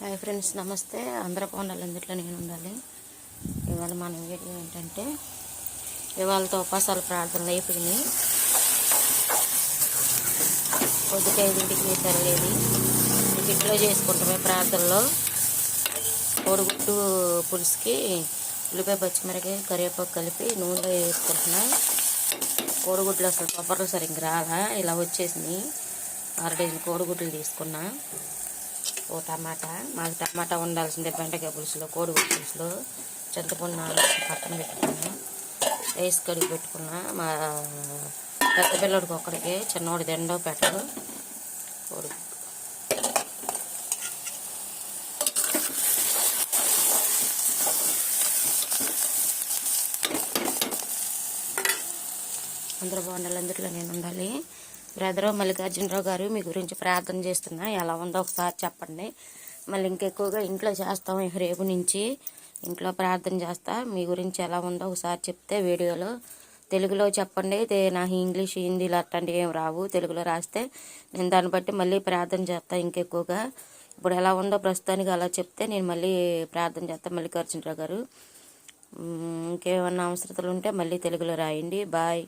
Hi friends, నమస్తే. అందరూ బాగుండాలి, అందుట్లో నేను ఉండాలి. ఇవాళ మన వీడియో ఏంటంటే, ఇవాళతో ఉపాసాల ప్రార్థనలు అయిపోయినాయి. పొద్దుట 5ంటికి నిద్రలేది ఇంట్లో చేసుకుంటామే ప్రార్థనలో. కోడిగుడ్డు పులుసుకి ఉల్లిపాయ, పచ్చిమిరకాయ, కరివేపాకు కలిపి నూనెలో వేసుకుంటున్నా. కోడిగుడ్లు అసలు కొబ్బరిలో సరిగ్గా రాలా, ఇలా వచ్చేసినాయి. 6 డజన్ కోడిగుడ్లు తీసుకున్నా. ఓ టమాటా, మాకు టమాటా ఉండాల్సిందే బెండకాయ పులుసులో, కోడిగుడ్డు పులుసులో. చింతపండు పక్కన పెట్టుకున్నా, రైస్ కడిగి పెట్టుకున్నా. మా పెద్ద పిల్లడికి ఒక్కడికి, చిన్నవాడు తిండో పెట్టడు. కోడిగుడ్డు అందరూ బాగుండాలి, అందుట్లో నేను ఉండాలి. బ్రదరు మల్లికార్జునరావు గారు, మీ గురించి ప్రార్థన చేస్తున్నా, ఎలా ఉందో ఒకసారి చెప్పండి. మళ్ళీ ఇంకెక్కువగా ఇంట్లో చేస్తాం. రేపు నుంచి ఇంట్లో ప్రార్థన చేస్తా. మీ గురించి ఎలా ఉందో ఒకసారి చెప్తే వీడియోలో తెలుగులో చెప్పండి. నాకు ఇంగ్లీష్, హిందీలో అట్లాంటివి ఏం రావు. తెలుగులో రాస్తే నేను దాన్ని బట్టి మళ్ళీ ప్రార్థన చేస్తాను. ఇంకెక్కువగా ఇప్పుడు ఎలా ఉందో ప్రస్తుతానికి అలా చెప్తే నేను మళ్ళీ ప్రార్థన చేస్తాను. మల్లికార్జునరావు గారు, ఇంకేమన్నా అవసరతలు ఉంటే మళ్ళీ తెలుగులో రాయండి. బాయ్.